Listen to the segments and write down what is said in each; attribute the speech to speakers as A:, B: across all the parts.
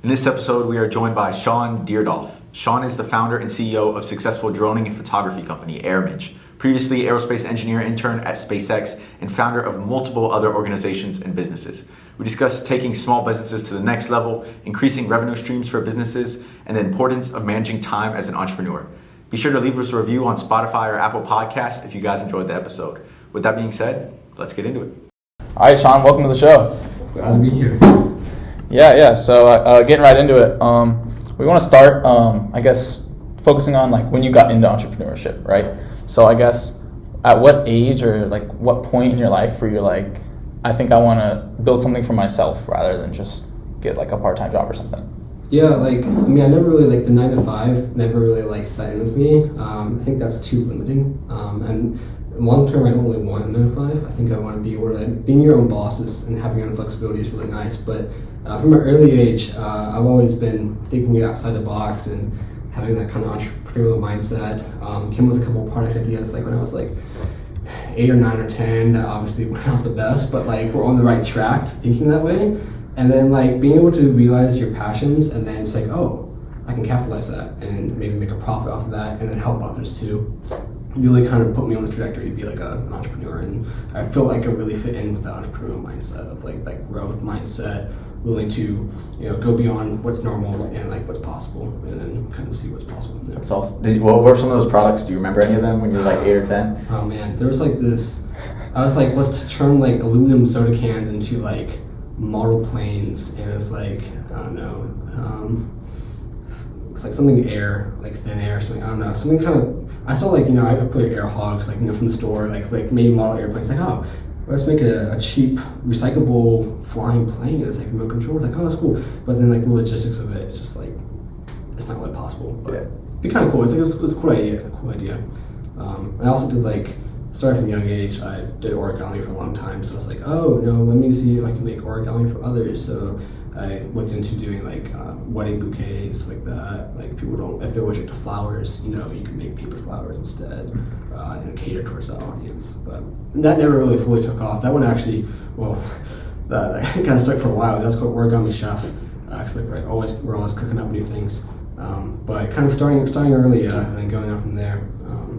A: In this episode, we are joined by Shaun Deardorff. Shaun is the founder and CEO of successful droning and photography company, Airmage. Previously, aerospace engineer intern at SpaceX and founder of multiple other organizations and businesses. We discuss taking small businesses to the next level, increasing revenue streams for businesses, and the importance of managing time as an entrepreneur. Be sure to leave us a review on Spotify or Apple Podcasts if you guys enjoyed the episode. With that being said, let's get into it.
B: All right, Shaun, welcome to the show.
C: Glad to be here.
B: Yeah. So getting right into it, we want to start, I guess, focusing on like when you got into entrepreneurship, right? So I guess at what age or like what point in your life were you like, I think I want to build something for myself rather than just get like a part-time job or something?
C: Yeah, I never really the 9 to 5, never really sat in with me. I think that's too limiting. And long term, I don't really want a 9 to 5. I think I want to be able to, being your own bosses and having your own flexibility is really nice. But from an early age, I've always been thinking outside the box and having that kind of entrepreneurial mindset. Came with a couple of product ideas when I was 8 or 9 or 10 that obviously went off the best, but we're on the right track to thinking that way. And then being able to realize your passions and then it's oh, I can capitalize that and maybe make a profit off of that and then help others too. Really kind of put me on the trajectory to be an entrepreneur, and I feel like I really fit in with the entrepreneurial mindset of that growth mindset, willing to go beyond what's normal and what's possible, and then kind of see what's possible in there.
A: That's awesome. What were some of those products? Do you remember any of them when you were 8 or 10?
C: Oh man, there was this. I was let's turn aluminum soda cans into model planes, and it's I don't know. It's something air, thin air, something, I don't know, something kind of, I saw I put air hogs, from the store, made model airplanes, oh, let's make a cheap, recyclable flying plane, it's remote control, it's oh, it's cool, but then the logistics of it, it's just it's not really possible, but it'd be kind of cool, it's a cool idea, I also did starting from a young age, I did origami for a long time, so I was oh, let me see if I can make origami for others, so I looked into doing wedding bouquets that. People don't, if they're allergic to flowers, you can make paper flowers instead and cater towards the audience. But that never really fully took off. That one actually, that kind of stuck for a while. That's called Origami Chef. Actually, we're always cooking up new things. But kind of starting early and then going on from there,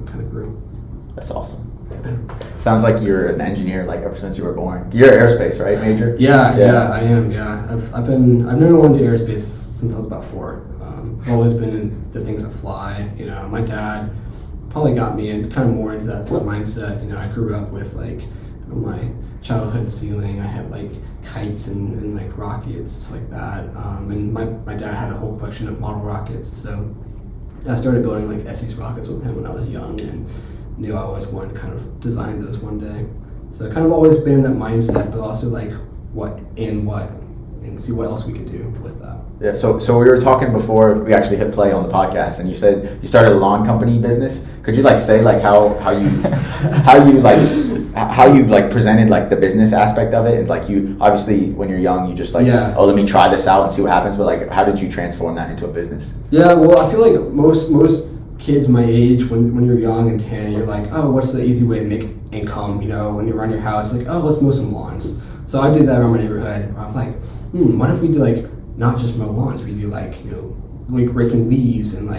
C: kind of grew.
A: That's awesome. Sounds like you're an engineer ever since you were born. You're aerospace, right, major?
C: Yeah, I am. Yeah, I've known I wanted to do aerospace since I was about 4. I've always been into things that fly. My dad probably got me and kind of more into that mindset. I grew up with on my childhood ceiling, I had kites and rockets like that. And my dad had a whole collection of model rockets, so I started building Estes rockets with him when I was young and knew I always wanted to kind of design those one day. So kind of always been in that mindset, but also what and see what else we could do with that.
A: Yeah, so we were talking before we actually hit play on the podcast, and you said you started a lawn company business. Could you say how you presented the business aspect of it? And you obviously when you're young you just oh, let me try this out and see what happens, but how did you transform that into a business?
C: Yeah, well, I feel most kids my age, when you're young and 10, you're oh, what's the easy way to make income? When you're around your house, oh, let's mow some lawns. So I did that around my neighborhood. I'm what if we do not just mow lawns? We do raking leaves and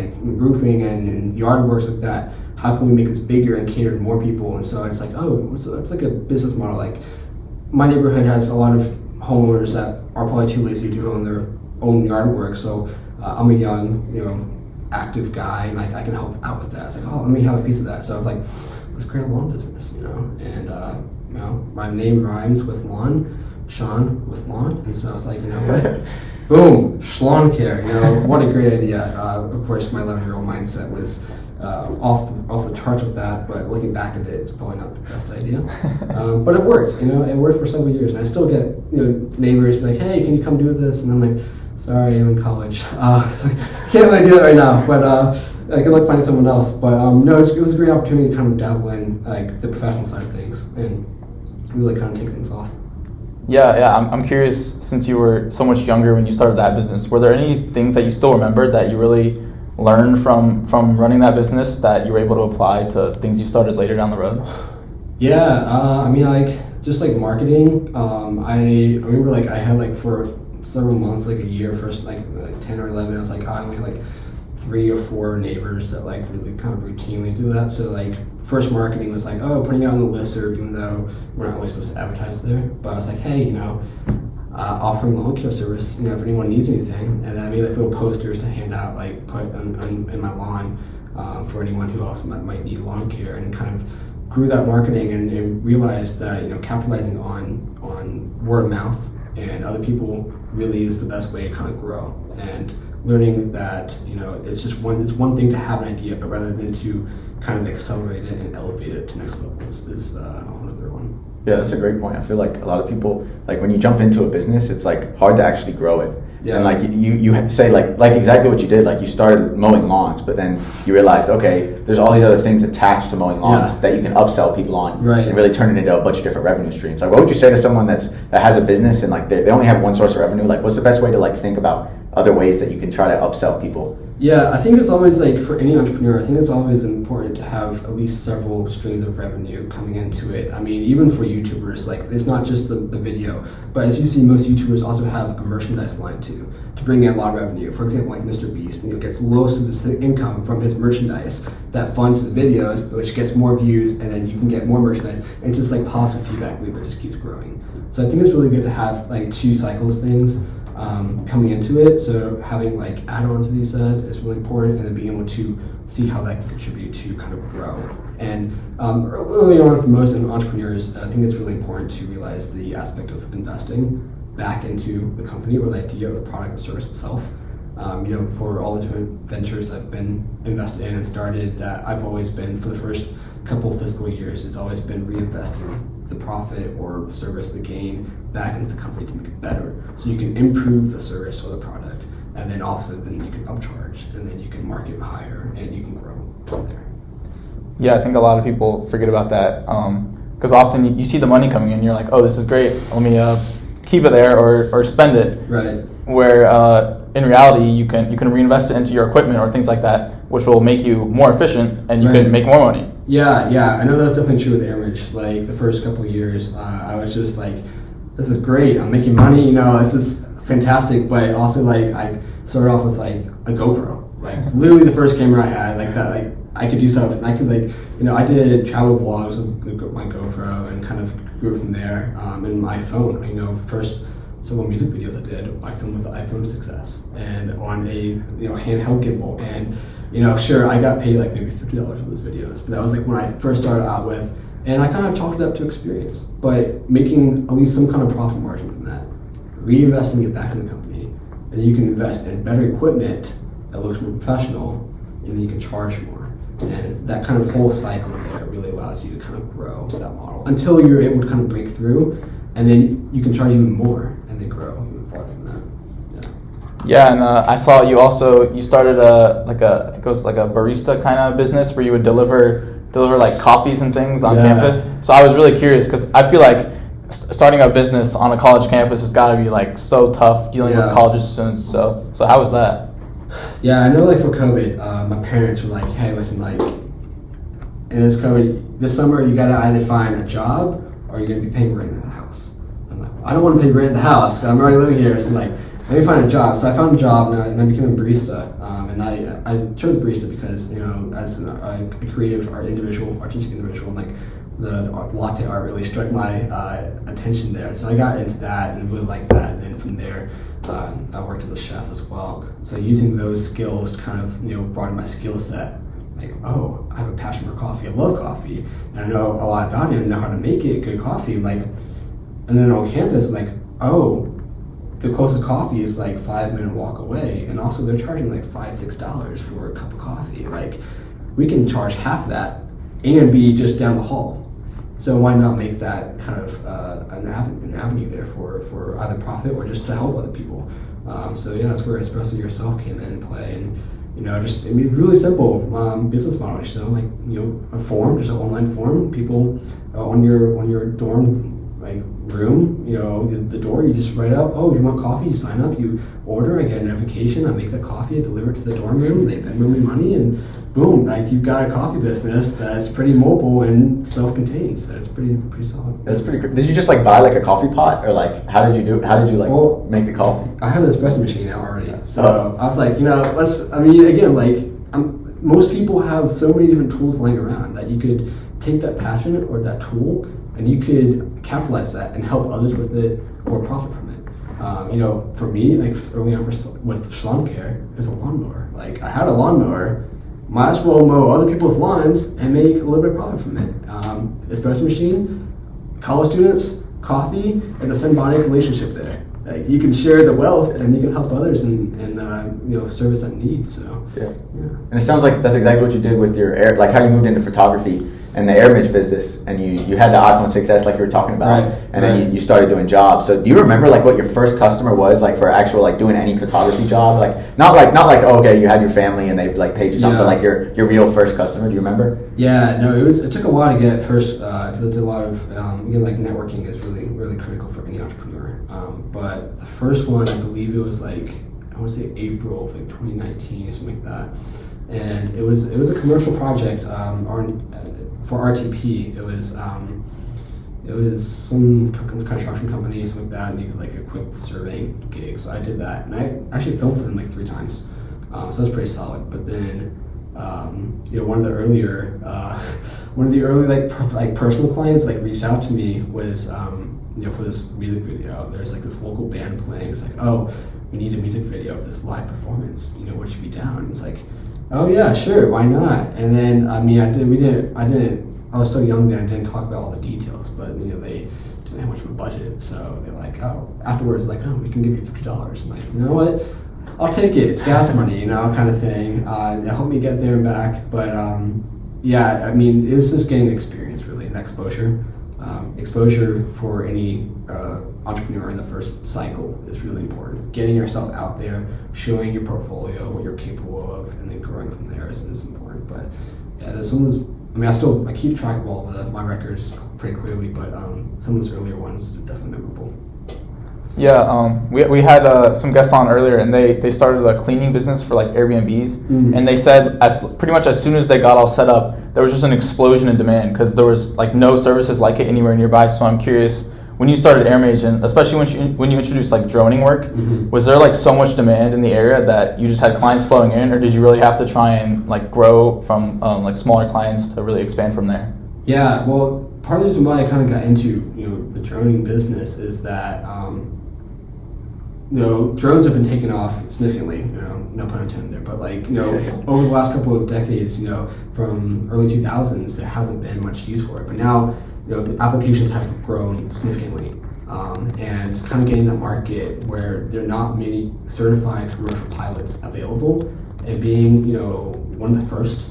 C: roofing and yard works like that. How can we make this bigger and cater to more people? And so it's oh, it's a business model. My neighborhood has a lot of homeowners that are probably too lazy to do their own yard work. So I'm a young, active guy, and I can help out with that. It's oh, let me have a piece of that. So I was let's create a lawn business, and my name rhymes with lawn, Shaun with lawn, and so I was what? Boom, lawn care. What a great idea. Of course, my 11-year-old mindset was off the charts with that, but looking back at it, it's probably not the best idea. But it worked. It worked for several years, and I still get neighbors be hey, can you come do this? And I'm sorry, I'm in college. So can't really do that right now, but I could find someone else. But no, it was a great opportunity to kind of dabble in the professional side of things and really kind of take things off.
B: Yeah. I'm curious, since you were so much younger when you started that business, were there any things that you still remember that you really learned from running that business that you were able to apply to things you started later down the road?
C: Yeah, just marketing. I remember I had for several months, like a year, first like 10 or 11, I was like, I only have like 3 or 4 neighbors that like really kind of routinely do that. So like first marketing was like, oh, putting it on the listserv, even though we're not really supposed to advertise there. But I was like, hey, offering the home care service, if anyone needs anything. And then I made like little posters to hand out, like put in my lawn for anyone who else might need lawn care, and kind of grew that marketing and realized that capitalizing on word of mouth and other people really is the best way to kind of grow, and learning that it's one thing to have an idea, but rather than to kind of accelerate it and elevate it to next levels is another one.
A: Yeah, that's a great point. I feel like a lot of people, like when you jump into a business, it's like hard to actually grow it. Yeah. And like you say like exactly what you did, like you started mowing lawns, but then you realized, okay, there's all these other things attached to mowing lawns that you can upsell people on,
C: right,
A: and really turn it into a bunch of different revenue streams. Like what would you say to someone that has a business and like they only have one source of revenue? Like what's the best way to like think about other ways that you can try to upsell people?
C: Yeah, I think it's always like for any entrepreneur, I think it's always important to have at least several streams of revenue coming into it. I mean, even for YouTubers, like it's not just the video, but as you see, most YouTubers also have a merchandise line too, to bring in a lot of revenue. For example, like Mr. Beast, gets most of his income from his merchandise that funds his videos, which gets more views, and then you can get more merchandise. And it's just like positive feedback loop that just keeps growing. So I think it's really good to have like 2 cycles things coming into it. So having like add-ons, as you said, is really important, and then being able to see how that can contribute to kind of grow. And early on for most entrepreneurs, I think it's really important to realize the aspect of investing back into the company or the idea of the product or service itself. For all the different ventures I've been invested in and started, that I've always been, for the first couple of fiscal years, it's always been reinvesting the profit or the service, the gain, back into the company to make it better. So you can improve the service or the product, and then you can upcharge, and then you can market higher, and you can grow from there.
B: Yeah, I think a lot of people forget about that, because often you see the money coming in, you're like, oh, this is great, let me keep it there or spend it.
C: Right.
B: Where in reality, you can reinvest it into your equipment or things like that, which will make you more efficient, and you can make more money.
C: Yeah, I know that's definitely true with Airmage. Like the first couple of years, I was just like, this is great, I'm making money, this is fantastic, but also like I started off with like a GoPro. Like literally the first camera I had, like that, like I could do stuff, and I could I did travel vlogs with my GoPro and kind of grew from there. And my phone, first several music videos I did, I filmed with the iPhone 6s and on a handheld gimbal, and sure, I got paid like maybe $50 for those videos, but that was like when I first started out with, and I kind of chalked it up to experience, but making at least some kind of profit margin from that, reinvesting it back in the company, and then you can invest in better equipment that looks more professional, and then you can charge more, and that kind of whole cycle there really allows you to kind of grow that model until you're able to kind of break through, and then you can charge even more and then grow even farther from that.
B: Yeah, and I saw you started I think it was like a barista kind of business where you would deliver like coffees and things on campus. So I was really curious because I feel like starting a business on a college campus has got to be like so tough dealing with college students. So how was that?
C: Yeah, I know like for COVID, my parents were like, hey, listen, like, in this COVID, this summer you gotta either find a job or you're gonna be paying rent in the house. I'm like, I don't want to pay rent in the house because I'm already living here. So like, let me find a job. So I found a job and I became a barista. And I chose barista because as a creative artistic individual, like the latte art really struck my attention there. So I got into that and really liked that. And then from there, I worked as a chef as well. So using those skills kind of broadened my skill set. Like, oh, I have a passion for coffee. I love coffee, and I know a lot about it. And know how to make it, good coffee. Like, and then on campus, I'm like, oh, the closest coffee is like 5-minute walk away, and also they're charging like $5-6 for a cup of coffee. Like, we can charge half that and be just down the hall. So why not make that kind of an avenue there for either profit or just to help other people? So yeah, that's where Espresso Yourself came in play, and really simple business model. Like a form, just an online form. People on your dorm like room, the door, you just write up, oh, you want coffee, you sign up, you order, I get a notification, I make the coffee, I deliver it to the dorm room, they Venmo me money, and boom, like you've got a coffee business that's pretty mobile and self-contained, so it's pretty solid.
A: That's pretty cool. Did you just like buy like a coffee pot, or like how did you like make the coffee?
C: I had an espresso machine now already, so I was like, most people have so many different tools lying around that you could take that passion or that tool and you could capitalize that and help others with it or profit from it. For me, like early on with Schlum Care, it was a lawnmower. Like I had a lawnmower, might as well mow other people's lawns and make a little bit of profit from it. Espresso machine, college students, coffee, is a symbiotic relationship there. Like you can share the wealth and you can help others and service that need. So
A: yeah. And it sounds like that's exactly what you did with your like how you moved into photography and the Airmage business, and you had the iPhone 6S like you were talking about,
C: right,
A: and then you started doing jobs. So do you remember like what your first customer was like for actual like doing any photography job? Like not like oh, okay, you had your family and they like paid you something, but like your real first customer. Do you remember?
C: Yeah, no, it took a while to get first because I did a lot of like networking is really critical for any entrepreneur. But the first one, I believe it was like I want to say April of like 2019 or something like that, and it was a commercial project for RTP. It was some construction company, something like that, and you could like a quick surveying gig. So I did that, and I actually filmed for them like 3 times. So that's pretty solid. But then, one of the early like personal clients like reached out to me was for this music video. There's like this local band playing. It's like, oh, we need a music video of this live performance. Would you be down? And it's like, oh yeah, sure, why not? And then I was so young then I didn't talk about all the details, but they didn't have much of a budget, so they're like, oh, afterwards like, oh, we can give you $50. I'm like, you know what? I'll take it. It's gas money, kind of thing. It helped me get there and back, but it was just getting the experience really and exposure. Exposure for any entrepreneur in the first cycle is really important. Getting yourself out there, showing your portfolio, what you're capable of, and then growing from there is important. But yeah, there's some of those. I keep track of all my records pretty clearly, but some of those earlier ones are definitely memorable.
B: Yeah, we had some guests on earlier, and they started a cleaning business for like Airbnbs, and they said pretty much as soon as they got all set up, there was just an explosion in demand because there was like no services like it anywhere nearby. So I'm curious, when you started Airmage, and especially when you introduced like droning work, was there like so much demand in the area that you just had clients flowing in, or did you really have to try and like grow from like smaller clients to really expand from there? Yeah,
C: well, part of the reason why I kind of got into the droning business is that drones have been taken off significantly, no pun intended there, but over the last couple of decades, from early 2000s, there hasn't been much use for it. But now, the applications have grown significantly, and kind of getting that market where there are not many certified commercial pilots available, and being, one of the first,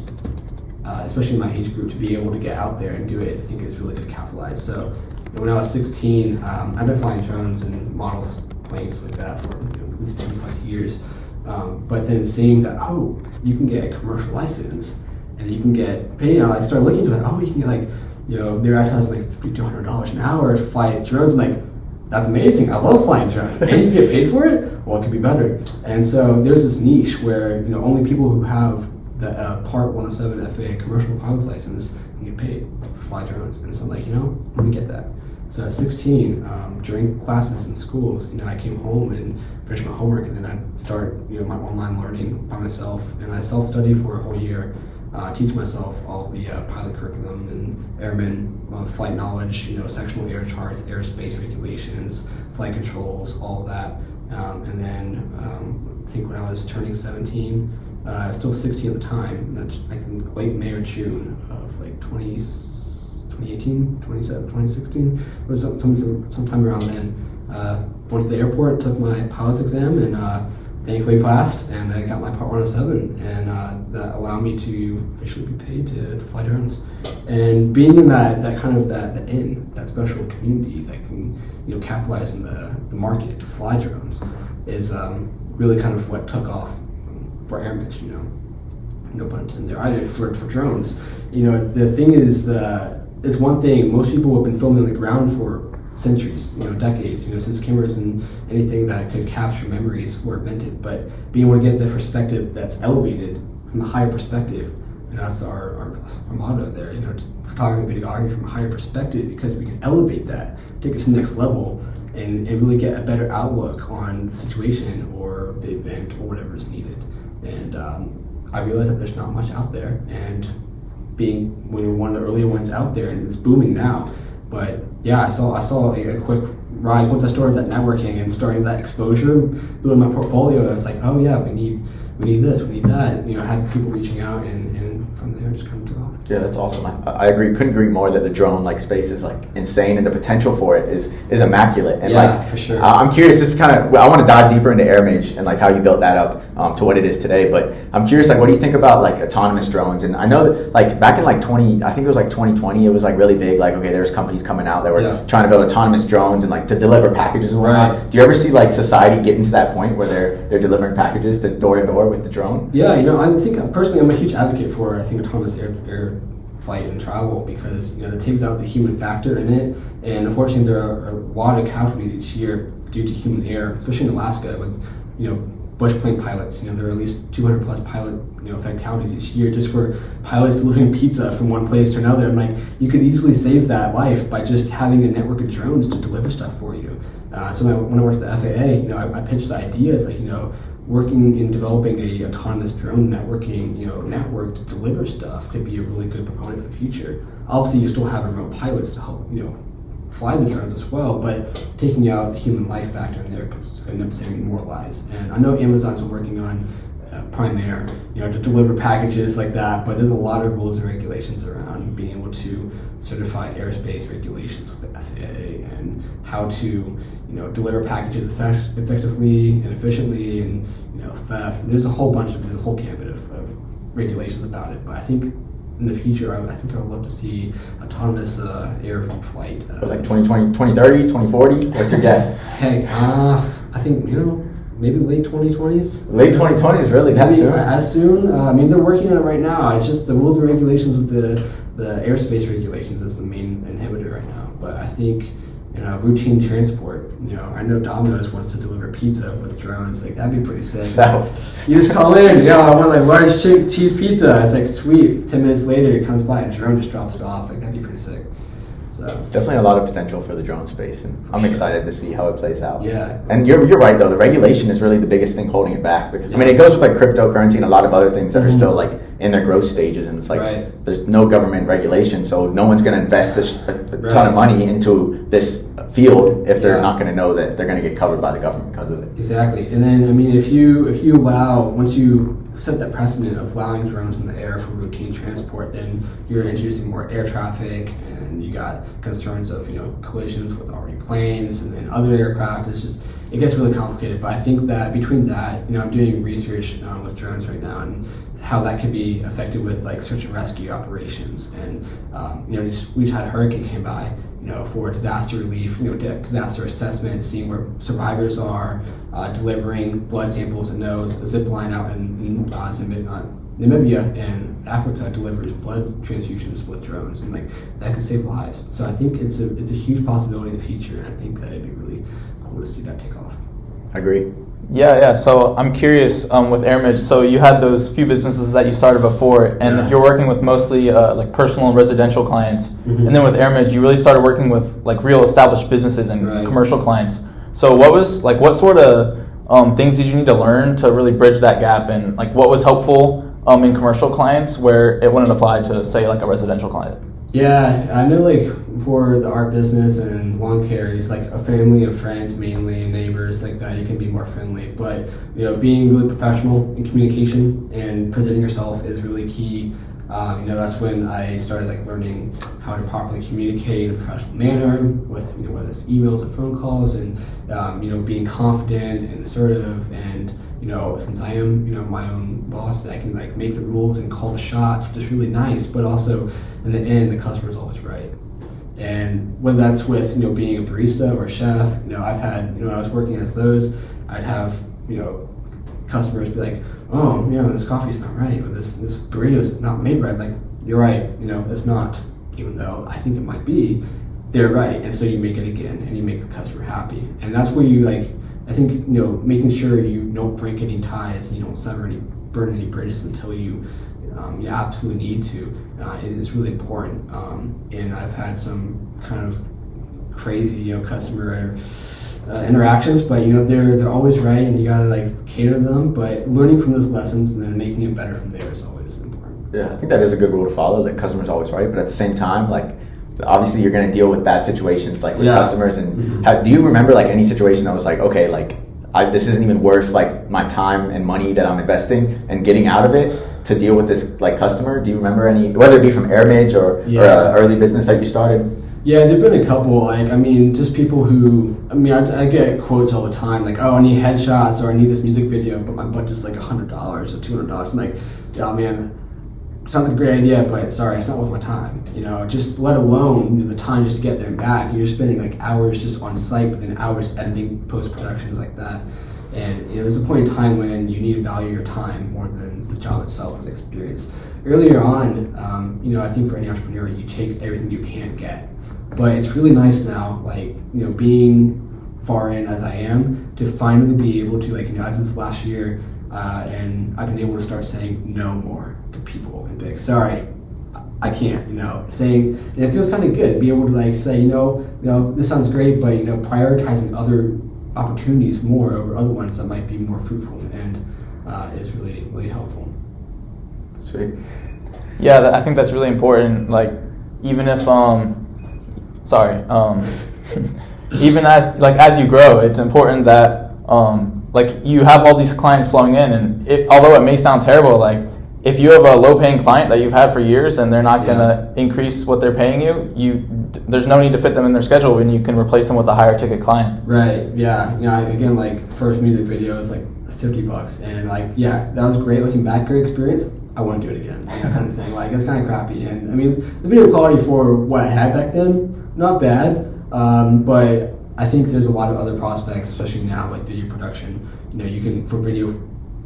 C: especially in my age group, to be able to get out there and do it, I think is really good to capitalize. So when I was 16, I've been flying drones and models planes like that for at least 10+ years, but then seeing that you can get a commercial license and you can get paid. I started looking into it. You can get they're advertising like $50 to $100 an hour to fly drones. I'm like, that's amazing. I love flying drones, and you can get paid for it. Well, it could be better. And so there's this niche where only people who have the Part 107 FAA commercial pilot's license can get paid to fly drones. And so I'm like, let me get that. So at 16, during classes in schools, I came home and finished my homework, and then I started, my online learning by myself, and I self-studied for a whole year, teach myself all the pilot curriculum and airman flight knowledge, sectional air charts, aerospace regulations, flight controls, all of that, and then I think when I was turning 17, I was still 16 at the time, I think late May or June of like 2018, 2016, it was sometime around then. Went to the airport, took my pilot's exam, and thankfully passed, and I got my Part 107, and that allowed me to officially be paid to fly drones. And being in that kind of that special community that can capitalize in the market to fly drones is really kind of what took off for Airmage. No pun intended there either for drones. The thing is it's one thing, most people have been filming on the ground for centuries, decades, since cameras and anything that could capture memories were invented. But being able to get the perspective that's elevated from a higher perspective, that's our motto there. Photography and videography from a higher perspective, because we can elevate that, take it to the next level, and really get a better outlook on the situation or the event or whatever is needed. And I realized that there's not much out there, and when you're one of the earlier ones out there, and it's booming now. But yeah, I saw a quick rise once I started that networking and starting that exposure, building my portfolio. I was like, oh yeah, we need this, we need that. I had people reaching out, and from there just kind of took off.
A: Yeah, that's awesome. I agree. Couldn't agree more that the drone space is insane, and the potential for it is immaculate. And
C: for sure.
A: I'm curious. This is I want to dive deeper into Airmage and how you built that up to what it is today. But I'm curious, what do you think about autonomous drones? And I know that back in I think it was 2020, it was really big. Okay, there's companies coming out that were trying to build autonomous drones and to deliver packages and whatnot.
C: Right.
A: Do you ever see society getting to that point where they're delivering packages to door with the drone?
C: Yeah, I think personally I'm a huge advocate for autonomous air flight and travel, because it takes out the human factor in it, and unfortunately there are a lot of casualties each year due to human error, especially in Alaska with bush plane pilots. There are at least 200 plus pilot fatalities each year just for pilots delivering pizza from one place to another. And you could easily save that life by just having a network of drones to deliver stuff for you. So when I worked at the FAA, I pitched the idea as working in developing a autonomous drone networking, network to deliver stuff could be a really good proponent for the future. Obviously, you still have remote pilots to help, fly the drones as well, but taking out the human life factor in there could end up saving more lives. And I know Amazon's been working on Prime Air, to deliver packages like that, but there's a lot of rules and regulations around being able to certify aerospace regulations with the FAA and how to, deliver packages effectively and efficiently, and theft. And there's a whole gambit of regulations about it. But I think in the future, I think I would love to see autonomous air flight.
A: 2020, 2030, 2040? What's your guess?
C: Heck, I think maybe late 2020s.
A: Late 2020s, really? That soon?
C: As soon. They're working on it right now. It's just the rules and regulations with the airspace regulations is the main inhibitor right now. But I think routine transport. I know Domino's wants to deliver pizza with drones. That'd be pretty sick. You just call in. I want large cheese pizza. It's sweet. 10 minutes later, it comes by, a drone just drops it off. That'd be pretty sick. So
A: definitely a lot of potential for the drone space, and I'm excited to see how it plays out.
C: Yeah.
A: And you're right though. The regulation is really the biggest thing holding it back, because it goes with cryptocurrency and a lot of other things that are still in their growth stages, and it's there's no government regulation, so no one's going to invest a ton of money into this field if they're not going to know that they're going to get covered by the government because of it.
C: Exactly. And then if you allow, once you set that precedent of allowing drones in the air for routine transport, then you're introducing more air traffic, and you got concerns of collisions with already planes and then other aircraft. It gets really complicated. But I think that between that, I'm doing research with drones right now, and how that could be affected with search and rescue operations. And we just had a hurricane came by, for disaster relief, disaster assessment, seeing where survivors are, delivering blood samples, and knows a zip line out in Namibia and Africa delivers blood transfusions with drones, and that could save lives. So I think it's a huge possibility in the future, and I think that it'd be really cool to see that take off.
A: I agree.
B: Yeah. So I'm curious with Airmage. So you had those few businesses that you started before, and you're working with mostly personal and residential clients. Mm-hmm. And then with Airmage, you really started working with real established businesses and commercial clients. So what sort of things did you need to learn to really bridge that gap, and what was helpful in commercial clients where it wouldn't apply to, say, a residential client?
C: Yeah, I know for the art business and lawn care, it's a family of friends mainly, and neighbors that, you can be more friendly. But being really professional in communication and presenting yourself is really key. That's when I started learning how to properly communicate in a professional manner with whether it's emails or phone calls, and being confident and assertive, and since I am my own boss, I can make the rules and call the shots, which is really nice. But also in the end, the customer is always right. And whether that's with being a barista or a chef, I've had when I was working as those, I'd have customers be like, oh, this coffee's not right, or this burrito's not made right. You're right, it's not, even though I think it might be. they're right, and so you make it again, and you make the customer happy, and that's where you like. I think making sure you don't break any ties and you don't burn any bridges until you absolutely need to is really important. And I've had some kind of crazy customer interactions, but they're always right, and you gotta like cater to them. But learning from those lessons and then making it better from there is always important.
A: Yeah, I think that is a good rule to follow. That customer's always right, but at the same time, like obviously you're going to deal with bad situations like with customers. And do you remember like any situation that was like, okay, like this isn't even worth like my time and money that I'm investing and getting out of it to deal with this like customer? Do you remember any, whether it be from Airmage or early business that you started? Yeah,
C: there've been a couple. Like, I mean, just people who, I get quotes all the time, like, oh, I need headshots or I need this music video, but my budget's like $100 or $200. I'm like, oh man, sounds like a great idea, but sorry, it's not worth my time. Just let alone the time just to get there and back. You're spending like hours just on site, but then hours editing, post-production, like that. And there's a point in time when you need to value your time more than the job itself or the experience. Earlier on, I think for any entrepreneur, you take everything you can get. But it's really nice now, like, being far in as I am, to finally be able to, like, as this last year, and I've been able to start saying no more to people and be like, sorry, I can't, saying, and it feels kind of good, be able to like say, this sounds great, but prioritizing other opportunities more over other ones that might be more fruitful and is really, really helpful.
A: Sweet.
B: Yeah, I think that's really important. Like, even if even as you grow, it's important that like you have all these clients flowing in, and although it may sound terrible, like if you have a low-paying client that you've had for years and they're not going to increase what they're paying there's no need to fit them in their schedule when you can replace them with a higher ticket client.
C: Right. Yeah. Again, like first music video is like $50, and like that was great. Looking back, great experience. I want to do it again. That kind of thing. Like it's kind of crappy, and the video quality for what I had back then, not bad. But I think there's a lot of other prospects, especially now with video production. You can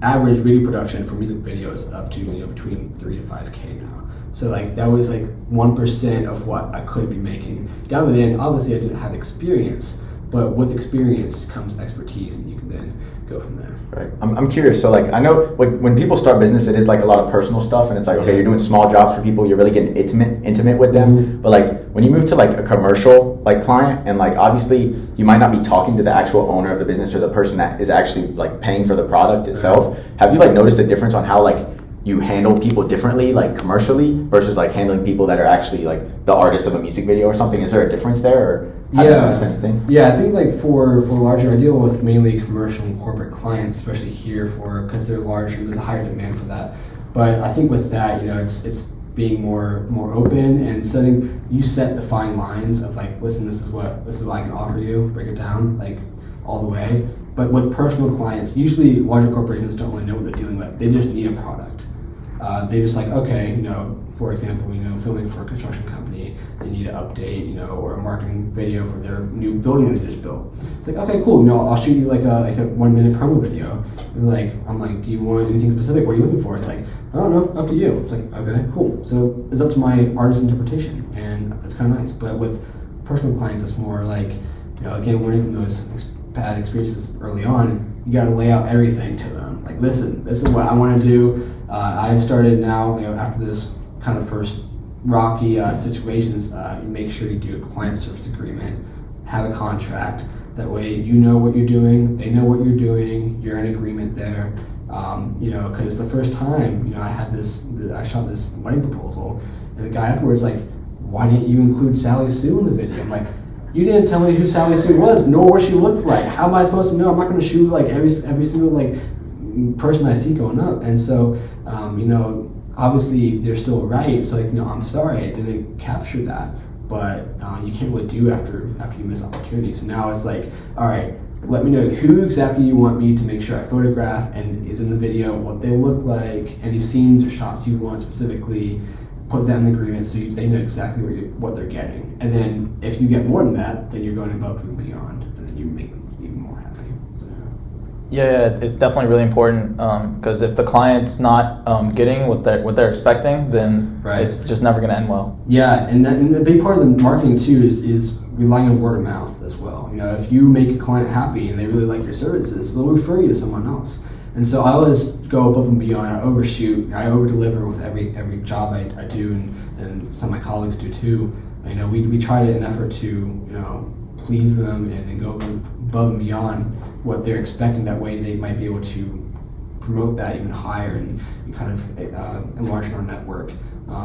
C: average video production for music videos up to between $3 to $5K now. So like that was like 1% of what I could be making. Down to the end, obviously I didn't have experience, but with experience comes expertise, and you can then go from there.
A: Right. I'm curious. So like I know when people start business, it is like a lot of personal stuff, and it's like okay, you're doing small jobs for people, you're really getting intimate with them. But like when you move to like a commercial like client, and like obviously you might not be talking to the actual owner of the business or the person that is actually like paying for the product itself. Have you like noticed a difference on how like you handle people differently, like commercially, versus like handling people that are actually like the artist of a music video or something? Is there a difference there, or have you noticed anything?
C: Yeah, I think like for larger, I deal with mainly commercial and corporate clients, especially here because they're larger. There's a higher demand for that. But I think with that, it's being more open and you set the fine lines of like, listen, this is what I can offer you. Break it down like all the way. But with personal clients, usually larger corporations don't really know what they're dealing with. They just need a product. They just like, okay, for example, filming for a construction company, they need to update, or a marketing video for their new building they just built. It's like, okay, cool, I'll shoot you like a 1 minute promo video. And I'm like, do you want anything specific? What are you looking for? It's like, I don't know, up to you. It's like, okay, cool. So it's up to my artist's interpretation, and it's kind of nice. But with personal clients, it's more like, again, learning from those bad experiences early on, you got to lay out everything to them. Like, listen, this is what I want to do. I've started now, after this kind of first rocky situations, make sure you do a client service agreement, have a contract. That way you know what you're doing, they know what you're doing, you're in agreement there. Because the first time, I shot this wedding proposal, and the guy afterwards like, why didn't you include Sally Sue in the video? I'm like, you didn't tell me who Sally Sue was, nor what she looked like. How am I supposed to know? I'm not going to shoot like every single like person I see going up. And so, obviously they're still right. So like, I'm sorry I didn't capture that. But you can't really do after you miss opportunities. So now it's like, all right, let me know who exactly you want me to make sure I photograph and is in the video, what they look like, any scenes or shots you want specifically. Put that in the agreement so they know exactly what they're getting. And then if you get more than that, then you're going above and beyond, and then you make them even more happy. So.
B: Yeah, it's definitely really important because if the client's not getting what they're expecting, then it's just never going to end well.
C: Yeah, and the big part of the marketing too is relying on word of mouth as well. You know, if you make a client happy and they really like your services, they'll refer you to someone else. And so I always go above and beyond. I overshoot. I over-deliver with every job I do, and some of my colleagues do too. You know, we try to, in an effort to please them and go above and beyond what they're expecting. That way they might be able to promote that even higher and kind of enlarge our network.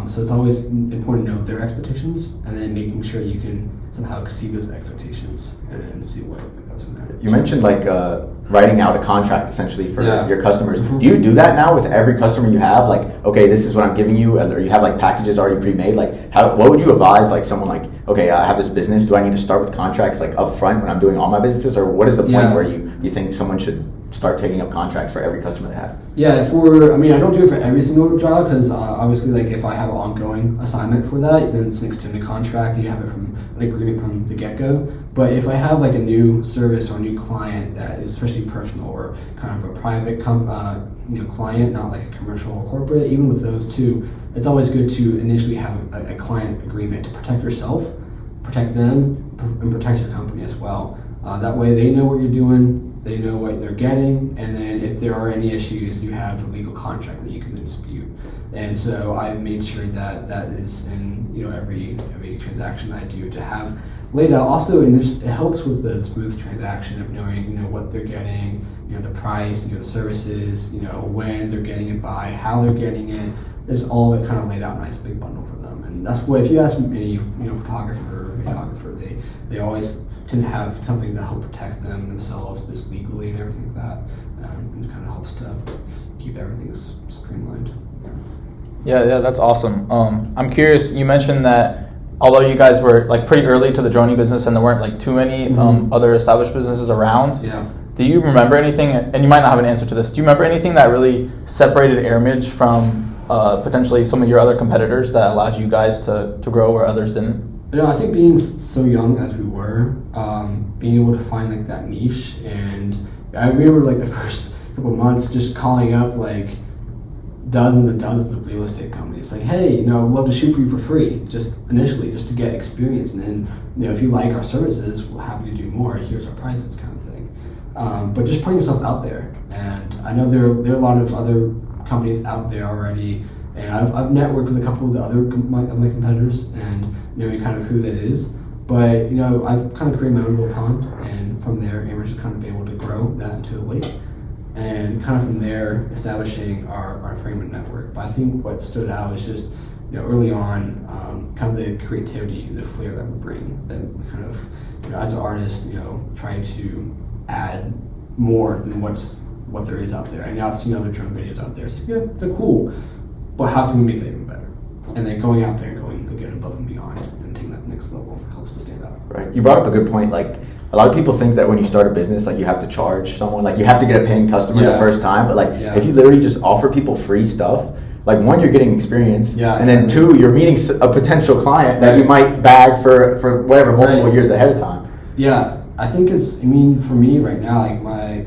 C: So it's always important to know their expectations and then making sure you can somehow exceed those expectations and then see what goes from there.
A: You mentioned like writing out a contract essentially for your customers.
C: Mm-hmm.
A: Do you do that now with every customer you have? Like, okay, this is what I'm giving you, or you have like packages already pre-made? Like, what would you advise like someone like, okay, I have this business. Do I need to start with contracts like up front when I'm doing all my businesses, or what is the point where you think someone should start taking up contracts for every customer they have?
C: Yeah, I don't do it for every single job because obviously, like if I have an ongoing assignment for that, then it's an extended contract and you have it from an agreement from the get-go. But if I have like a new service or a new client that is especially personal or kind of a private client, not like a commercial or corporate, even with those two, it's always good to initially have a client agreement to protect yourself, protect them, and protect your company as well. That way they know what you're doing, they know what they're getting, and then if there are any issues, you have a legal contract that you can then dispute. And so I've made sure that is in every transaction I do to have laid out. Also, and it helps with the smooth transaction of knowing what they're getting, the price, the services, when they're getting it by, how they're getting it. There's all of it kind of laid out nice big bundle for them. And that's what, if you ask any photographer or videographer, they always tend to have something to help protect themselves just legally and everything like that. And it kind of helps to keep everything streamlined.
B: Yeah, that's awesome. I'm curious, you mentioned that although you guys were like pretty early to the droning business and there weren't like too many other established businesses around.
C: Yeah.
B: Do you remember anything, and you might not have an answer to this, do you remember anything that really separated Airmage from potentially some of your other competitors that allowed you guys to grow where others didn't?
C: I think being so young as we were, being able to find like that niche, and I remember like the first couple of months just calling up like dozens and dozens of real estate companies, like, hey, I'd love to shoot for you for free, just initially, just to get experience, and then if you like our services, we're happy to do more. Here's our prices, kind of thing. But just putting yourself out there, and I know there are a lot of other companies out there already, and I've networked with a couple of the other of my competitors, and knowing kind of who that is. But I've kind of created my own little pond, and from there, Airmage has kind of been able to grow that into a lake, and kind of from there, establishing our fragment network. But I think what stood out is just early on, kind of the creativity, the flair that we bring, that kind of as an artist, trying to add more than what there is out there. And I've seen other drone videos out there. It's like, yeah, they're cool, but how can we make that even better? And then going out there and going again above and beyond and taking that next level helps to stand out.
A: Right. You brought up a good point. Like, a lot of people think that when you start a business, like you have to charge someone, like you have to get a paying customer the first time. But like, if you literally just offer people free stuff, like one, you're getting experience, and then two, you're meeting a potential client that you might bag for whatever multiple years ahead of time.
C: Yeah, I think for me right now, like my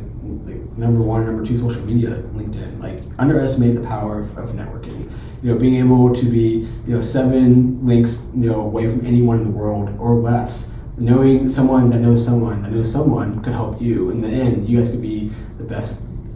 C: number one, number two social media, LinkedIn, like underestimate the power of networking. Being able to be 7 links away from anyone in the world or less. Knowing someone that knows someone that knows someone could help you. In the end, you guys could be the best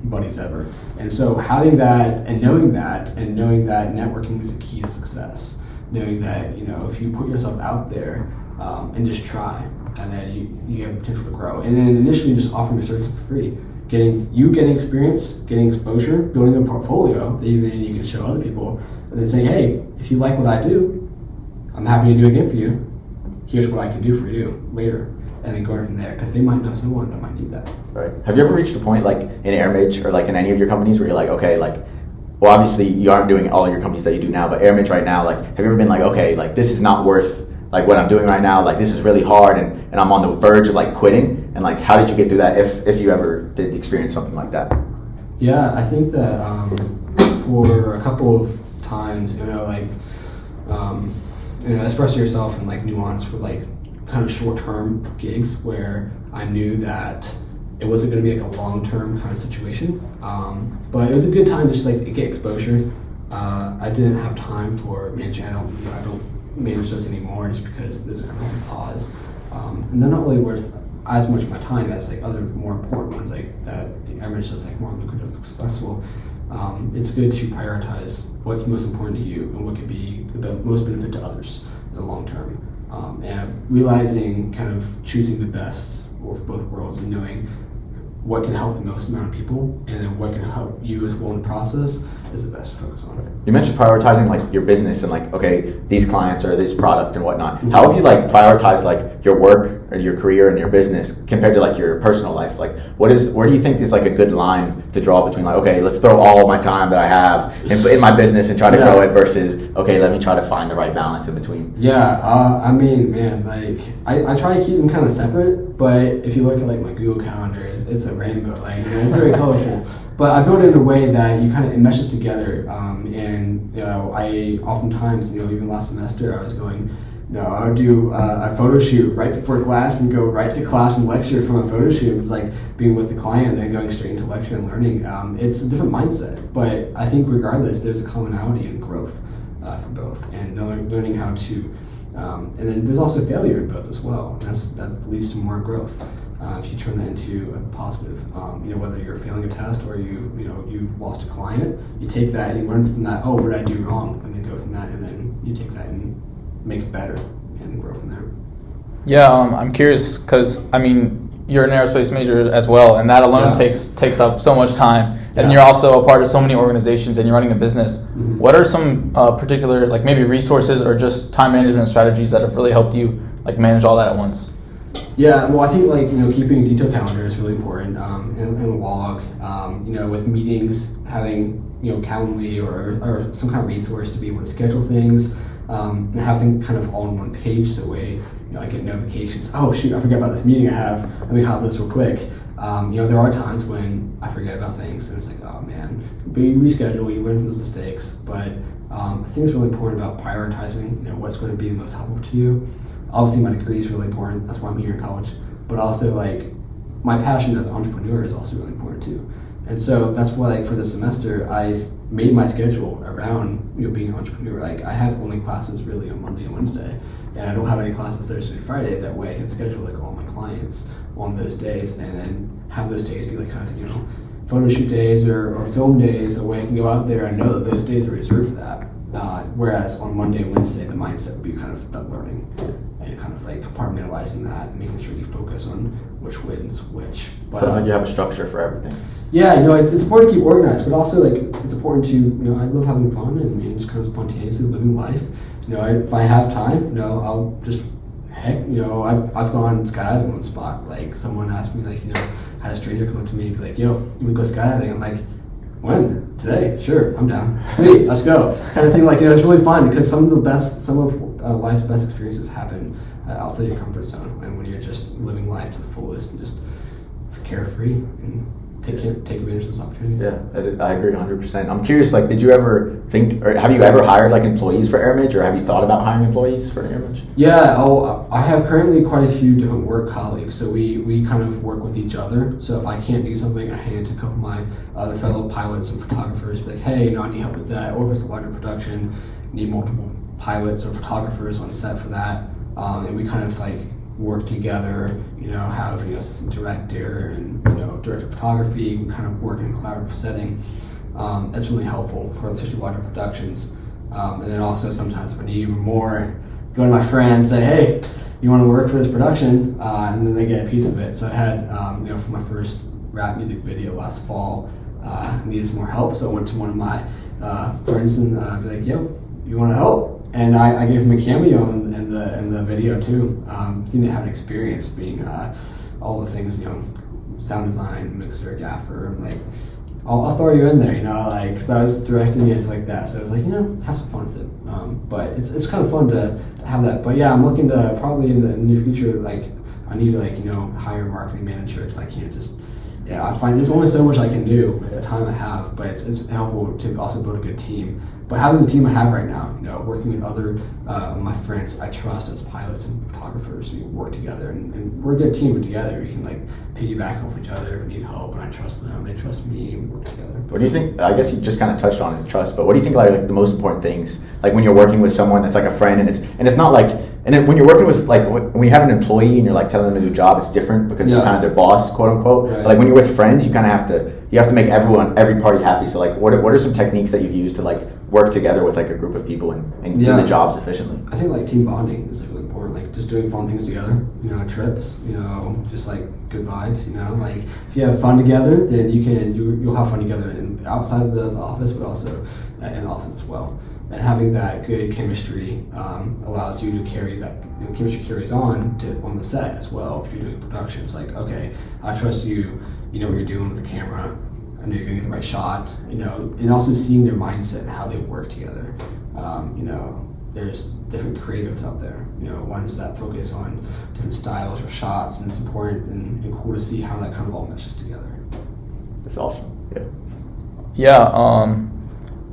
C: buddies ever. And so having that and knowing that networking is the key to success. Knowing that if you put yourself out there and just try, and then you have potential to grow. And then initially just offering your service for free. Getting experience, getting exposure, building a portfolio that then you can show other people, and then say, hey, if you like what I do, I'm happy to do it again for you. Here's what I can do for you later, and then going from there, because they might know someone that might need that.
A: Right. Have you ever reached a point like in Airmage or like in any of your companies where you're like, okay, like, well, obviously you aren't doing all your companies that you do now, but Airmage right now, like, have you ever been like, okay, like this is not worth like what I'm doing right now, like this is really hard, and I'm on the verge of like quitting, and like how did you get through that if you ever did experience something like that?
C: Yeah, I think that for a couple of times, express yourself in like nuance for like kind of short-term gigs where I knew that it wasn't going to be like a long-term kind of situation, but it was a good time to just like get exposure. I didn't have time for managing. I don't manage those anymore just because there's a kind of pause, and they're not really worth as much of my time as like other more important ones like that. Airmage is like more lucrative, successful. It's good to prioritize what's most important to you and what could be the most benefit to others in the long term, and realizing kind of choosing the best of both worlds and knowing what can help the most amount of people and then what can help you as well in the process is the best to focus on.
A: You mentioned prioritizing like your business and like, okay, these clients or this product and whatnot. Mm-hmm. How have you like prioritized like your work or your career and your business compared to like your personal life? Like where do you think is like a good line to draw between like, okay, let's throw all my time that I have in my business and try to grow it versus, okay, let me try to find the right balance in between?
C: Yeah, I mean, man, like I try to keep them kind of separate, but if you look at like my Google Calendar, it's a rainbow, like, you know, it's very colorful. But I built it in a way that it meshes together, and you know, I oftentimes, you know, even last semester I was going, you know, I would do a photo shoot right before class and go right to class and lecture from a photo shoot. It was like being with the client and then going straight into lecture and learning. It's a different mindset, but I think regardless, there's a commonality in growth for both, and learning how to, and then there's also failure in both as well. That leads to more growth. If you turn that into a positive, you know, whether you're failing a test or you lost a client, you take that and you learn from that. Oh, what did I do wrong? And then go from that, and then you take that and make it better and grow from there.
B: Yeah, I'm curious because I mean you're an aerospace major as well, and that alone takes up so much time. And you're also a part of so many organizations, and you're running a business. Mm-hmm. What are some particular like maybe resources or just time management strategies that have really helped you like manage all that at once?
C: Yeah, well, I think like, you know, keeping a detailed calendar is really important, and a log. You know, with meetings, having, you know, Calendly or some kind of resource to be able to schedule things, and having kind of all in one page, so way, you know, I get notifications. Oh shoot, I forgot about this meeting I have. Let me hop this real quick. You know, there are times when I forget about things, and it's like, oh man, but you reschedule, you learn from those mistakes. But I think it's really important about prioritizing, you know, what's going to be the most helpful to you. Obviously, my degree is really important. That's why I'm here in college. But also, like, my passion as an entrepreneur is also really important too. And so that's why, like, for this semester, I made my schedule around, you know, being an entrepreneur. Like, I have only classes really on Monday and Wednesday, and I don't have any classes Thursday and Friday. That way, I can schedule like all my clients on those days, and then have those days be like kind of, you know, photo shoot days or film days. The way I can go out there and know that those days are reserved for that. Whereas on Monday and Wednesday, the mindset would be kind of that learning and kind of like compartmentalizing that and making sure you focus on which wins which. But,
A: sounds like you have a structure for everything.
C: Yeah, you know, it's important to keep organized, but also like it's important to, you know, I love having fun and just kind of spontaneously living life. You know, if I have time, you know, I'll just, heck, you know, I've gone skydiving on the spot. Like someone asked me, like, you know, had a stranger come up to me and be like, yo, you wanna go skydiving? I'm like, when? Today? Sure, I'm down. Sweet, let's go. Kind of thing. Like, you know, it's really fun because some of life's best experiences happen outside your comfort zone, and when you're just living life to the fullest and just carefree and take advantage of those opportunities.
A: Yeah, I agree 100%. I'm curious, like, did you ever think, or have you ever hired like employees for Airmage, or have you thought about hiring employees for Airmage?
C: Yeah, I have currently quite a few different work colleagues, so we kind of work with each other. So if I can't do something, I hand it to a couple of my other fellow pilots and photographers, be like, hey, you know, I need help with that. Or if it's a larger production, need multiple pilots or photographers on set for that, and we kind of like work together, you know, have, you know, assistant director and, you know, director of photography, and kind of work in a collaborative setting. That's really helpful for especially larger productions. And then also sometimes if I need even more, go to my friends, say, hey, you want to work for this production? And then they get a piece of it. So I had, you know, for my first rap music video last fall, needed some more help. So I went to one of my friends and be like, yo, you want to help? And I gave him a cameo in the video too. He didn't have an experience being all the things, you know, sound design, mixer, gaffer. I'm like, I'll throw you in there, you know, like, because I was directing it like that. So I was like, you know, have some fun with it. But it's kind of fun to have that. But yeah, I'm looking to probably in the near future, like, I need to, like, you know, hire a marketing manager because I can't just yeah, I find there's only so much I can do with the time I have, but it's helpful to also build a good team. But having the team I have right now, working with other my friends I trust as pilots and photographers, we work together, and we're a good team. We're together. We can like piggyback off each other if we need help, and I trust them, they trust me, we work together.
A: What do you think? I guess you just kind of touched on it, trust. But what do you think like the most important things, like when you're working with someone that's like a friend, and it's not like, and then when you're working with like when you have an employee and you're like telling them to do a job, it's different because you're kind of their boss, quote unquote. Right. But like when you're with friends, you kind of have to make every party happy. So like, what are some techniques that you've used to like work together with like a group of people and do the jobs efficiently?
C: I think like team bonding is like really important. Like just doing fun things together. Trips. Just like good vibes. Like if you have fun together, then you'll have fun together and outside the office, but also in the office as well. And having that good chemistry allows you to carry that. Chemistry carries on the set as well. If you're doing production, it's like, okay, I trust you. You know what you're doing with the camera. I know you're going to get the right shot. And also seeing their mindset and how they work together. There's different creatives out there. Ones that focus on different styles or shots, and it's important and cool to see how that kind of all meshes together.
A: That's awesome. Yeah.
B: Yeah.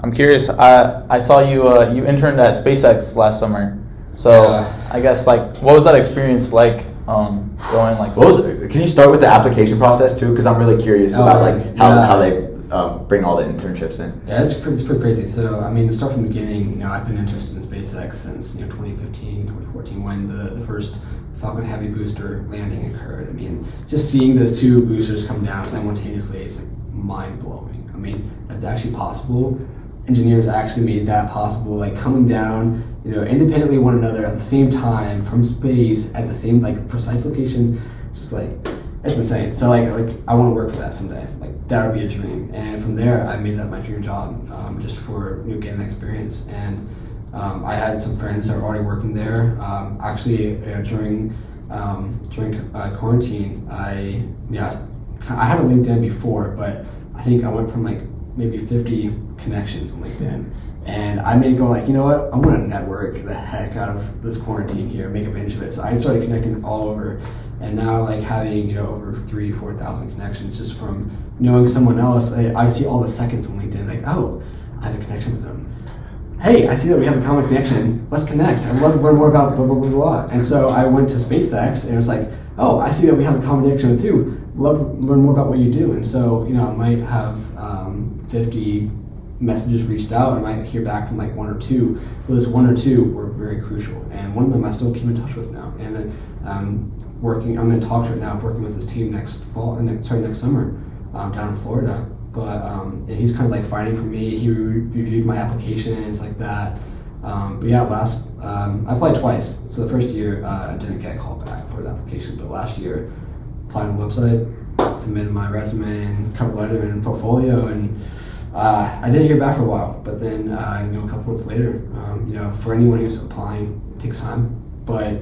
B: I'm curious. I saw you interned at SpaceX last summer. So I guess like, what was that experience like? Going like.
A: Can you start with the application process too? Because I'm really curious about like how they bring all the internships in.
C: Yeah, it's pretty crazy. So to start from the beginning, I've been interested in SpaceX since 2015, 2014 when the first Falcon Heavy booster landing occurred. Just seeing those two boosters come down simultaneously is like mind blowing. That's actually possible. Engineers actually made that possible, like coming down, independently of one another at the same time from space at the same like precise location. Just like it's insane. So like I want to work for that someday. Like that would be a dream. And from there, I made that my dream job, just for getting that experience. And I had some friends that were already working there. Actually, during quarantine, I had a LinkedIn before, but I think I went from like maybe 50 connections on LinkedIn. And I made it go like, you know what, I'm gonna network the heck out of this quarantine here, make a bunch of it. So I started connecting all over. And now like having, over 3,000-4,000 connections just from knowing someone else, I see all the seconds on LinkedIn, like, oh, I have a connection with them. Hey, I see that we have a common connection, let's connect. I'd love to learn more about blah, blah, blah, blah. And so I went to SpaceX and it was like, oh, I see that we have a common connection with you. Love to learn more about what you do. And so, I might have 50 messages reached out. I might hear back from like one or two. But those one or two were very crucial. And one of them I still keep in touch with now. And then I'm in talks right now working with this team next summer down in Florida. But he's kind of like fighting for me. He reviewed my applications like that. But yeah, I applied twice. So the first year I didn't get called back for the application, but last year applied on the website, submitted my resume and cover letter and portfolio, and I didn't hear back for a while. But then a couple months later, for anyone who's applying, it takes time, but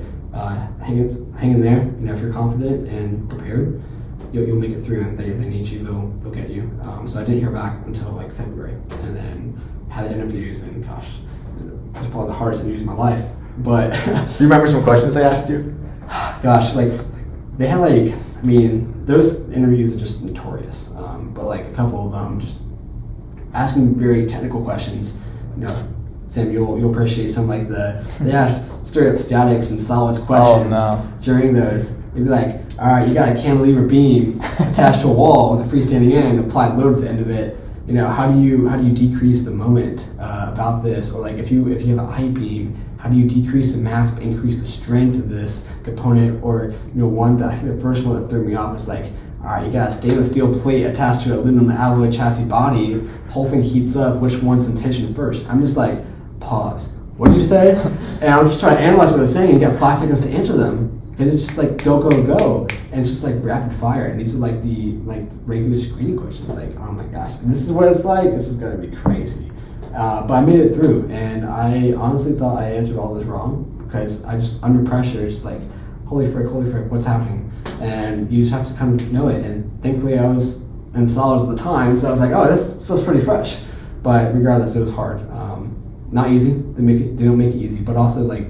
C: hang in there. If you're confident and prepared, you'll make it through, and they need you, they'll get you. So I didn't hear back until like February, and then had the interviews, and gosh, it was probably the hardest interviews of my life. But
A: do you remember some questions they asked you?
C: Gosh, like they had like, those interviews are just notorious. But like a couple of them just asking very technical questions. Sam, you'll appreciate some like they asked straight up statics and solids questions during those. They'd be like, all right, you got a cantilever beam attached to a wall with a freestanding end, applied load at the end of it. How do you decrease the moment about this? Or like if you have an I-beam, how do you decrease the mass but increase the strength of this component? Or I think the first one that threw me off was like, all right, you got a stainless steel plate attached to an aluminum alloy chassis body. The whole thing heats up. Which one's in tension first? I'm just like, pause. What did you say? And I'm just trying to analyze what they're saying. You got 5 seconds to answer them. And it's just like go, and it's just like rapid fire. And these are like the regular screening questions. Like, oh my gosh, this is what it's like. This is gonna be crazy. But I made it through, and I honestly thought I answered all this wrong because I just under pressure, just like, holy frick, what's happening? And you just have to kind of know it. And thankfully, I was in solids at the time, so I was like, oh, this stuff's pretty fresh. But regardless, it was hard. Not easy. They don't make it easy, but also like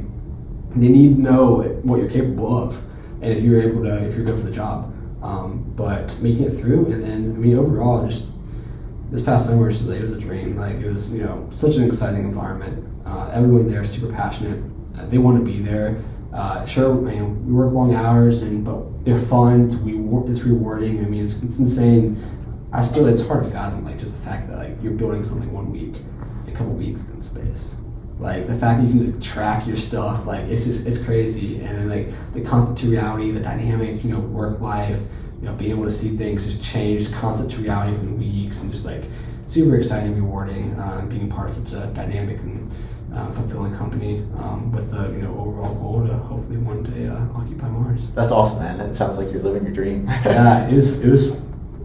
C: they need to know what you're capable of, and if you're good for the job. But making it through, and then I mean overall, just this past summer was a dream. Like it was such an exciting environment. Everyone there is super passionate. They want to be there. Sure, we work long hours, but they're fun. It's rewarding. I mean, it's insane. It's hard to fathom, like just the fact that like you're building something 1 week, a couple weeks in space. Like the fact that you can track your stuff, like it's crazy. And then like the concept to reality, the dynamic, work life, being able to see things just change, concept to reality within weeks, and just like super exciting, rewarding, being part of such a dynamic and fulfilling company with the overall goal to hopefully one day occupy Mars.
A: That's awesome, man. That sounds like you're living your dream.
C: Yeah, it was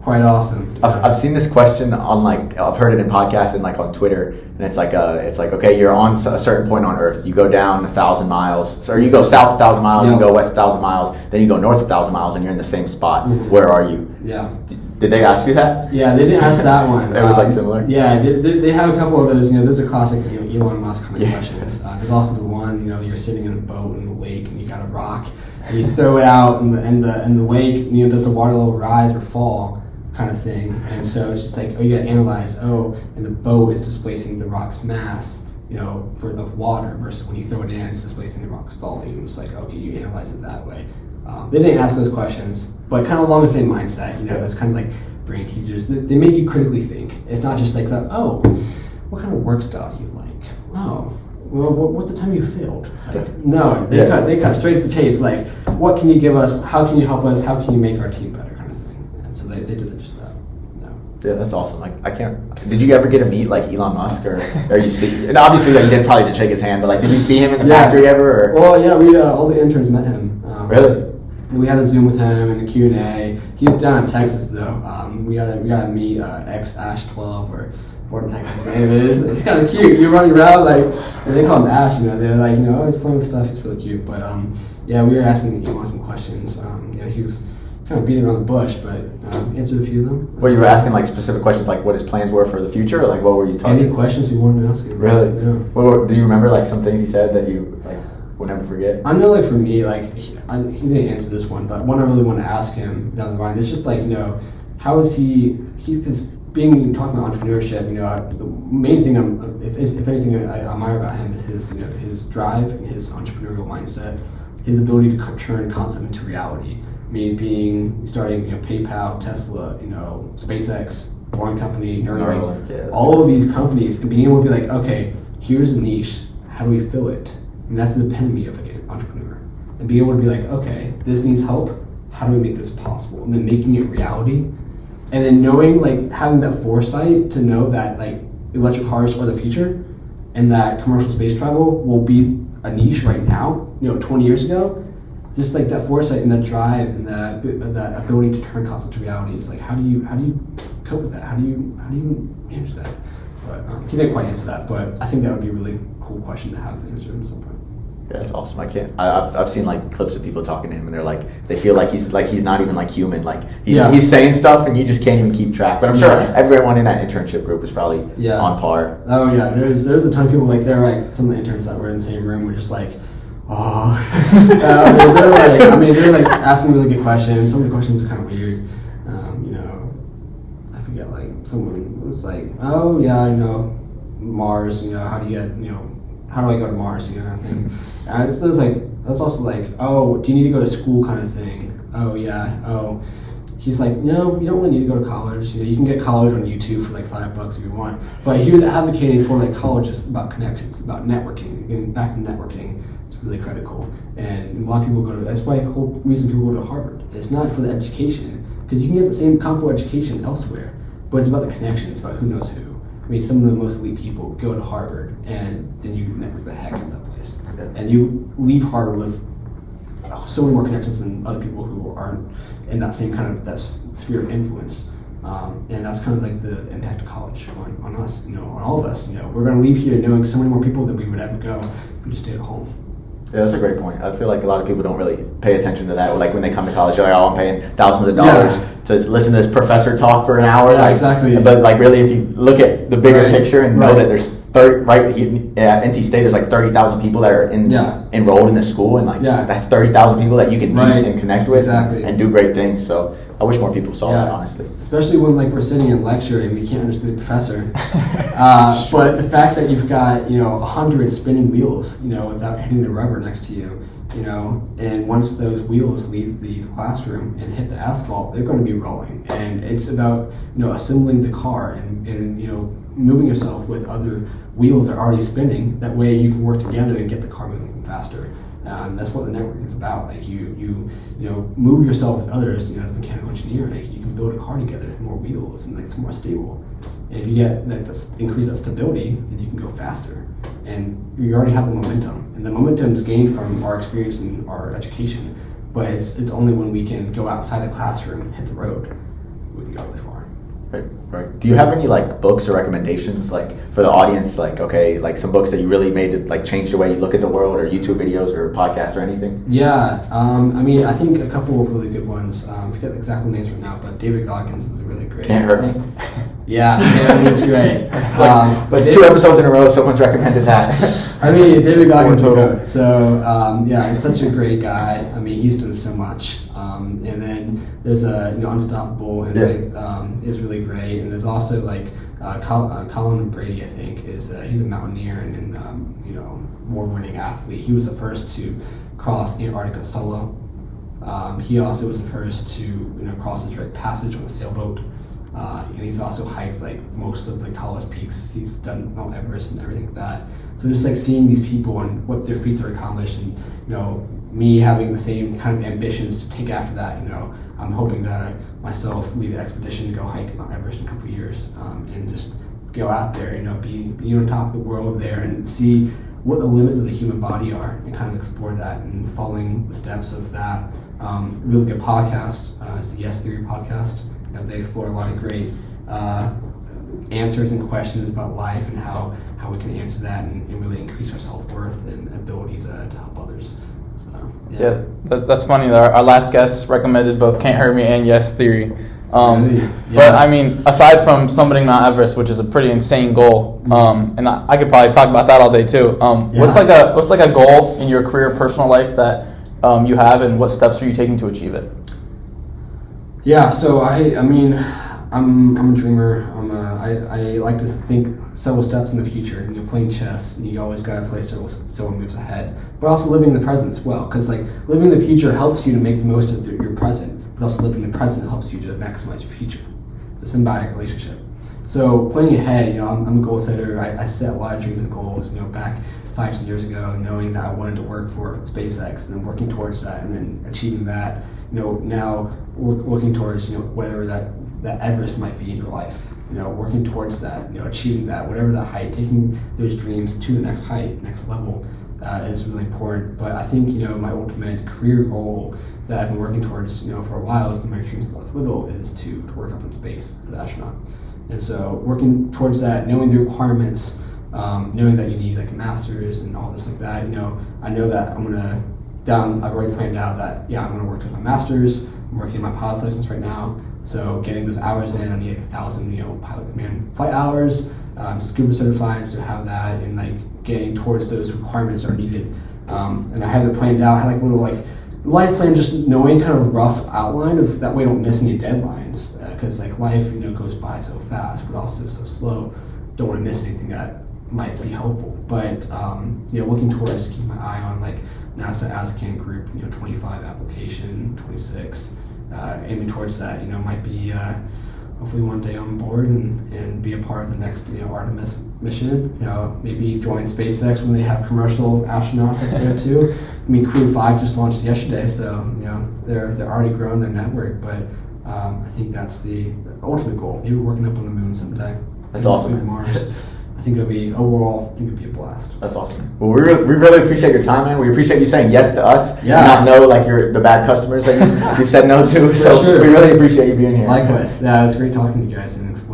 C: quite awesome.
A: I've seen this question on I've heard it in podcasts and on Twitter, and it's like okay, you're on a certain point on Earth, you go down 1,000 miles, or you go south 1,000 miles, you go west 1,000 miles, then you go north 1,000 miles, and you're in the same spot. Mm-hmm. Where are you?
C: Yeah.
A: Did they ask you that?
C: Yeah, they didn't ask that one.
A: It was similar.
C: Yeah, they have a couple of those. Those are classic Elon Musk kind of questions. There's also the one you're sitting in a boat in the lake and you got a rock and you throw it out and the lake does the water level rise or fall kind of thing. And so it's just like you got to analyze and the boat is displacing the rock's mass of water versus when you throw it in it's displacing the rock's volume. It's like okay, you analyze it that way. They didn't ask those questions, but kind of along the same mindset. It's kind of like brain teasers. They make you critically think. It's not just like that. Oh, what kind of work style do you like? Oh, well, what's the time you failed? Like, no, they cut straight to the chase. Like, what can you give us? How can you help us? How can you make our team better? Kind of thing. And so they did just that.
A: Yeah, that's awesome. I can't. Did you ever get to meet Elon Musk, or you see? And obviously, you didn't probably shake his hand, but did you see him in the factory ever? Or?
C: Well, yeah, we all the interns met him.
A: Really?
C: We had a Zoom with him and a Q&A. He's down in Texas though. We gotta meet X Ash 12 or what the heck his name is. It's kind of cute. You're running around and they call him Ash. They're like he's playing with stuff. He's really cute. But we were asking Elon some questions. He was kind of beating around the bush, but answered a few of them.
A: Well, you were asking specific questions, what his plans were for the future, or what were you talking?
C: Any questions we wanted to ask him?
A: Really?
C: Yeah.
A: Do you remember some things he said that you will never forget?
C: I know, for me, he didn't answer this one, but one I really want to ask him down the line is just how is he because talking about entrepreneurship, the main thing if anything I admire about him is his drive and his entrepreneurial mindset, his ability to turn concept into reality. Starting PayPal, Tesla, SpaceX, Boring Company, Neuralink, all of these companies, and being able to be okay, here's a niche, how do we fill it? And that's the epitome of an entrepreneur. And being able to be okay, this needs help, how do we make this possible? And then making it reality. And then knowing, having that foresight to know that, electric cars are the future and that commercial space travel will be a niche right now, 20 years ago. Just that foresight and that drive and that ability to turn concept to reality is how do you cope with that? How do you manage that? But he didn't quite answer that, but I think that would be a really cool question to have answered at some point.
A: Yeah, that's awesome. I've seen clips of people talking to him, and they're they feel he's not even human. He's saying stuff, and you just can't even keep track. But I'm sure everyone in that internship group was probably on par.
C: Oh yeah, there's a ton of people they're some of the interns that were in the same room were just they're asking really good questions. Some of the questions are kind of weird. I forget someone was oh yeah, Mars. How do you get how do I go to Mars? Kind of thing. And so that's also oh, do you need to go to school kind of thing? Oh yeah. Oh, he's no, you don't really need to go to college. You can get college on YouTube for $5 if you want. But he was advocating for college just about connections, about networking, getting back to networking. It's really critical. And a lot of people that's why the whole reason people go to Harvard. It's not for the education, because you can get the same comparable education elsewhere, but it's about the connections, it's about who knows who. Some of the most elite people go to Harvard, and then you network the heck out of that place. And you leave Harvard with so many more connections than other people who aren't in that same kind of that sphere of influence. And that's kind of the impact of college on us, on all of us. We're going to leave here knowing so many more people than we would ever go if we just stayed at home.
A: Yeah, that's a great point. I feel a lot of people don't really pay attention to that. When they come to college, they're I'm paying thousands of dollars to listen to this professor talk for an hour.
C: Yeah, exactly.
A: But really, if you look at the bigger picture and know that there's at NC State, there's like 30,000 people that are enrolled in the school, and that's 30,000 people that you can meet and connect with and do great things. So I wish more people saw that, honestly.
C: Especially when we're sitting in lecture and we can't understand the professor. But the fact that you've got 100 spinning wheels, without hitting the rubber next to you, and once those wheels leave the classroom and hit the asphalt, they're going to be rolling. And it's about assembling the car and moving yourself with other wheels that are already spinning. That way you can work together and get the car moving faster. That's what the networking is about. Like you move yourself with others. As a mechanical engineer, you can build a car together with more wheels, and it's more stable. And if you get increase that stability, then you can go faster. And you already have the momentum, and the momentum is gained from our experience and our education. But it's only when we can go outside the classroom and hit the road, we can go really far.
A: Right. Do you have any books or recommendations for the audience? Some books that you really made to change the way you look at the world, or YouTube videos or podcasts or anything?
C: Yeah. I think a couple of really good ones. I forget the exact names right now, but David Goggins is really great.
A: Can't Hurt Me?
C: Yeah, it's great.
A: But 2 episodes in a row, someone's recommended that.
C: David Goggins is good. So, he's such a great guy. He's done so much. And then there's Unstoppable, and is really great. And there's also Colin Brady, I think, he's a mountaineer and award-winning athlete. He was the first to cross Antarctica solo. He also was the first to cross the Drake Passage on a sailboat. And he's also hiked most of the tallest peaks. He's done Mount Everest and everything like that. So just seeing these people and what their feats are accomplished, and me having the same kind of ambitions to take after that. I'm hoping to myself lead an expedition to go hike Mount Everest in a couple of years, and just go out there, be on top of the world there and see what the limits of the human body are, and kind of explore that and following the steps of that. Really good podcast. It's the Yes Theory podcast. They explore a lot of great answers and questions about life and how we can answer that and really increase our self-worth and ability to help others. So,
B: that's funny. Our last guest recommended both Can't Hurt Me and Yes Theory.
C: Really?
B: But aside from summiting Mount Everest, which is a pretty insane goal, and I could probably talk about that all day too. What's a goal in your career, personal life that you have, and what steps are you taking to achieve it?
C: Yeah, so I'm a dreamer. I like to think several steps in the future. Playing chess, and you always got to play several moves ahead. But also living in the present as well, because living in the future helps you to make the most of your present, but also living in the present helps you to maximize your future. It's a symbiotic relationship. So planning ahead, I'm a goal setter. I set a lot of dreams and goals. Back 5-10 years ago, knowing that I wanted to work for SpaceX, and then working towards that, and then achieving that. Now looking towards whatever that Everest might be in your life. Working towards that. Achieving that, whatever the height, taking those dreams to the next height, next level, is really important. But I think my ultimate career goal that I've been working towards for a while, has been my dream since I was little, is to work up in space as an astronaut. And so working towards that, knowing the requirements, knowing that you need a master's and all this like that. I know that I've already planned out that I'm going to work towards my master's. I'm working on my pilot's license right now, so getting those hours in, I need 1,000 pilot command flight hours. Scuba certified, so have that, and getting towards those requirements that are needed. And I have it planned out. I have a little life plan, just knowing kind of rough outline of that way I don't miss any deadlines, because life goes by so fast, but also so slow. Don't want to miss anything that might be helpful. But looking towards, keeping my eye on NASA ASCAN group, 25 application, 26, aiming towards that, might be hopefully one day on board and be a part of the next, Artemis mission, maybe join SpaceX when they have commercial astronauts up there too. Crew 5 just launched yesterday, so, they're already growing their network, but I think that's the ultimate goal, maybe working up on the moon someday.
A: That's awesome.
C: Mars. I think it'd be a blast.
A: That's awesome. Well, we really appreciate your time, man. We appreciate you saying yes to us.
C: Yeah.
A: And not know you're the bad customers that you said no to. So
C: sure.
A: We really appreciate you being here.
C: Likewise. Yeah, it was great talking to you guys and exploring